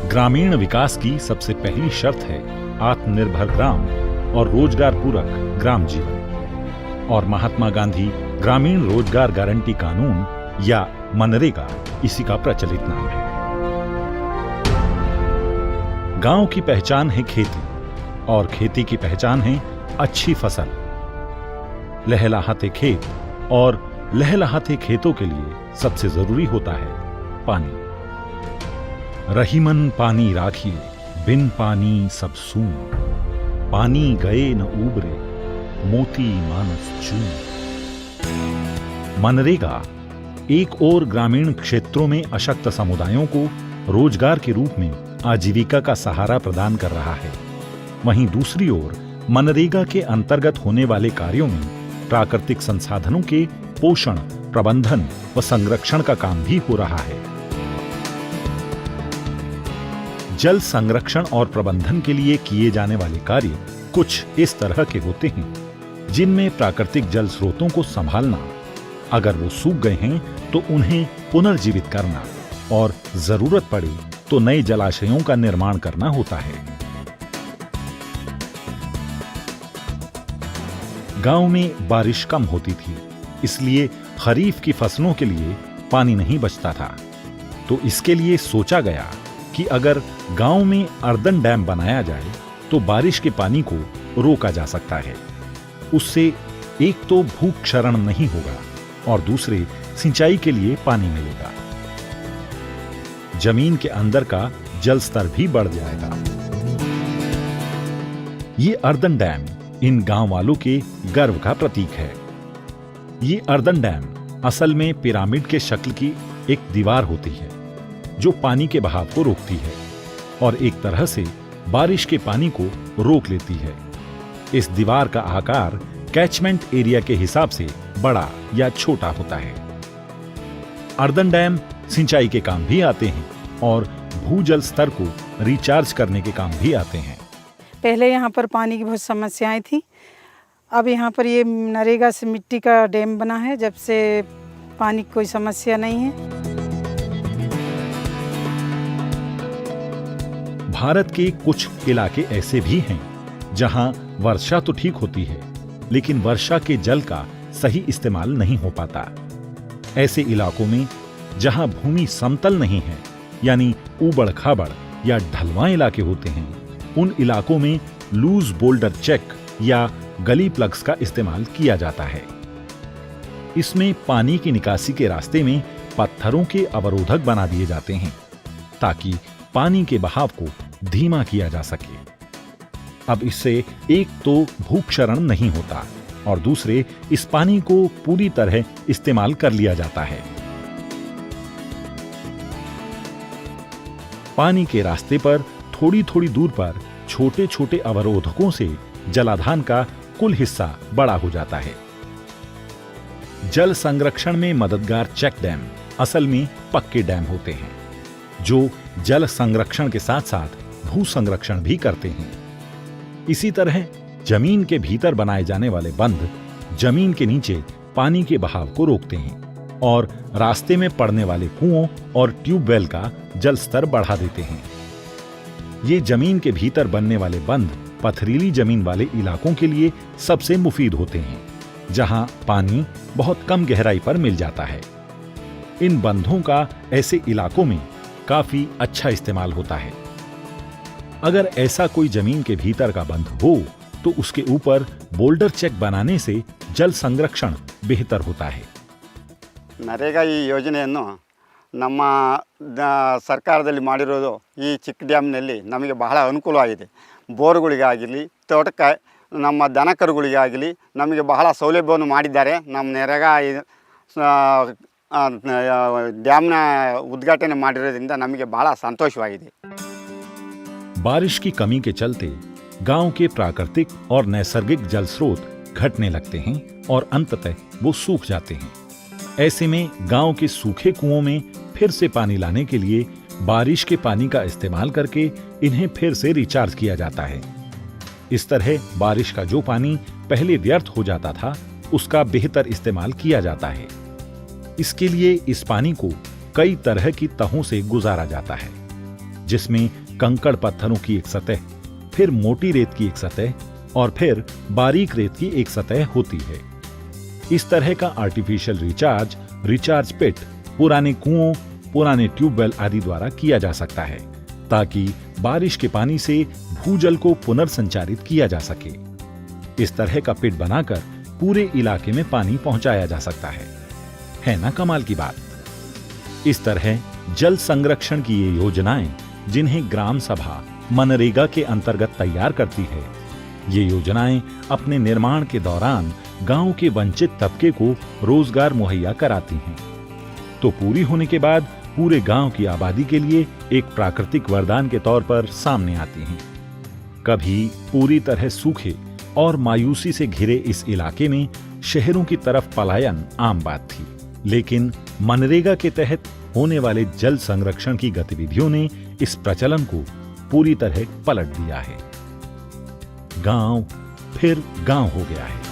ग्रामीण विकास की सबसे पहली शर्त है आत्मनिर्भर ग्राम और रोजगार पूरक ग्राम जीवन। और महात्मा गांधी ग्रामीण रोजगार गारंटी कानून या मनरेगा इसी का प्रचलित नाम है। गांव की पहचान है खेती और खेती की पहचान है अच्छी फसल। लहलहाते खेत और लहलहाते खेतों के लिए सबसे जरूरी होता है पानी। रहीमन पानी राखिए, बिन पानी सब सून। पानी गए न उबरे, मोती मानस चून। मनरेगा एक ओर ग्रामीण क्षेत्रों में अशक्त समुदायों को रोजगार के रूप में आजीविका का सहारा प्रदान कर रहा है, वहीं दूसरी ओर मनरेगा के अंतर्गत होने वाले कार्यों में प्राकृतिक संसाधनों के पोषण, प्रबंधन व संरक्षण का काम भी हो रहा है। जल संरक्षण और प्रबंधन के लिए किए जाने वाले कार्य कुछ इस तरह के होते हैं, जिनमें प्राकृतिक जल स्रोतों को संभालना, अगर वो सूख गए हैं तो उन्हें पुनर्जीवित करना और जरूरत पड़े तो नए जलाशयों का निर्माण करना होता है। गांव में बारिश कम होती थी, इसलिए खरीफ की फसलों के लिए पानी नहीं बचता था। तो इसके लिए सोचा गया कि अगर गांव में अर्दन डैम बनाया जाए तो बारिश के पानी को रोका जा सकता है। उससे एक तो भूख क्षरण नहीं होगा और दूसरे सिंचाई के लिए पानी मिलेगा। जमीन के अंदर का जल स्तर भी बढ़ जाएगा। ये अर्दन डैम इन गांव वालों के गर्व का प्रतीक है। ये अर्दन डैम असल में पिरामिड के शक्ल की एक दीवार होती है जो पानी के बहाव को रोकती है और एक तरह से बारिश के पानी को रोक लेती है। इस दीवार का आकार कैचमेंट एरिया के हिसाब से बड़ा या छोटा होता है। अर्दन डैम सिंचाई के काम भी आते हैं और भूजल स्तर को रिचार्ज करने के काम भी आते हैं। पहले यहाँ पर पानी की बहुत समस्याएं थी। अब यहाँ पर ये नरेगा से मिट्टी का डैम बना है, जब से पानी की कोई समस्या नहीं है। भारत के कुछ इलाके ऐसे भी हैं जहां वर्षा तो ठीक होती है, लेकिन वर्षा के जल का सही इस्तेमाल नहीं हो पाता। ऐसे इलाकों में जहां भूमि समतल नहीं है, यानी ऊबड़ खाबड़ या ढलवां इलाके होते हैं, उन इलाकों में लूज बोल्डर चेक या गली प्लग्स का इस्तेमाल किया जाता है। इसमें पानी की निकासी के रास्ते में पत्थरों के अवरोधक बना दिए जाते हैं ताकि पानी के बहाव को धीमा किया जा सके। अब इससे एक तो भूक्षरण नहीं होता और दूसरे इस पानी को पूरी तरह इस्तेमाल कर लिया जाता है। पानी के रास्ते पर थोड़ी थोड़ी दूर पर छोटे छोटे अवरोधकों से जलाधान का कुल हिस्सा बड़ा हो जाता है। जल संरक्षण में मददगार चेक डैम असल में पक्के डैम होते हैं जो जल संरक्षण के साथ साथ भू संरक्षण भी करते हैं। इसी तरह जमीन के भीतर बनाए जाने वाले बंध जमीन के नीचे पानी के बहाव को रोकते हैं और रास्ते में पड़ने वाले कुओं और ट्यूबवेल का जल स्तर बढ़ा देते हैं। ये जमीन के भीतर बनने वाले बंध पथरीली जमीन वाले इलाकों के लिए सबसे मुफीद होते हैं, जहां पानी बहुत कम गहराई पर मिल जाता है। इन बंधों का ऐसे इलाकों में काफी अच्छा इस्तेमाल होता है। अगर ऐसा कोई जमीन के भीतर का बंध हो तो उसके ऊपर बोल्डर चेक बनाने से जल संरक्षण बेहतर होता है। ನರೇಗಾ ಈ ಯೋಜನೆಯನ್ನು ನಮ್ಮ ಸರ್ಕಾರದಲ್ಲಿ ಮಾಡಿರೋದು ಈ ಚಿಕ್ಕ ಡ್ಯಾಮ್ನಲ್ಲಿ ನಮಗೆ ಬಹಳ ಅನುಕೂಲವಾಗಿದೆ. ಬೋರ್ಗಳಿಗಾಗಲಿ ತೋಟಕ್ಕೆ ನಮ್ಮ ದನ ಕರುಗಳಿಗಾಗಲಿ ನಮಗೆ ಬಹಳ ಸೌಲಭ್ಯವನ್ನು ಮಾಡಿದ್ದಾರೆ. ನಮ್ಮ ನರೇಗಾ ಡ್ಯಾಮ್ನ ಉದ್ಘಾಟನೆ ಮಾಡಿರೋದ್ರಿಂದ ನಮಗೆ ಬಹಳ ಸಂತೋಷವಾಗಿದೆ. बारिश की कमी के चलते गांव के प्राकृतिक और नैसर्गिक जल स्रोत घटने लगते हैं और अंततः वो सूख जाते हैं। ऐसे में गांव के सूखे कुओं में फिर से पानी लाने के लिए बारिश के पानी का इस्तेमाल करके इन्हें फिर से रिचार्ज किया जाता है। इस तरह बारिश का जो पानी पहले व्यर्थ हो जाता था उसका बेहतर इस्तेमाल किया जाता है। इसके लिए इस पानी को कई तरह की तहों से गुजारा जाता है, जिसमें कंकड़ पत्थरों की एक सतह, फिर मोटी रेत की एक सतह और फिर बारीक रेत की एक सतह होती है। इस तरह का आर्टिफिशियल रिचार्ज पिट पुराने कुओं, पुराने ट्यूबवेल आदि द्वारा किया जा सकता है ताकि बारिश के पानी से भूजल को पुनर्संचारित किया जा सके। इस तरह का पिट बनाकर पूरे इलाके में पानी पहुंचाया जा सकता है ना कमाल की बात। इस तरह जल संरक्षण की ये योजनाएं, जिन्हें ग्राम सभा मनरेगा के अंतर्गत तैयार करती है, ये योजनाएं अपने निर्माण के दौरान गांव के वंचित तबके को रोजगार मुहैया कराती हैं, तो पूरी होने के बाद पूरे गांव की आबादी के लिए एक प्राकृतिक वरदान के तौर पर सामने आती हैं। कभी पूरी तरह सूखे और मायूसी से घिरे इस इलाके में शहरों की तरफ पलायन आम बात थी, लेकिन मनरेगा के तहत होने वाले जल संरक्षण की गतिविधियों ने इस प्रचलन को पूरी तरह पलट दिया है। गांव फिर गांव हो गया है।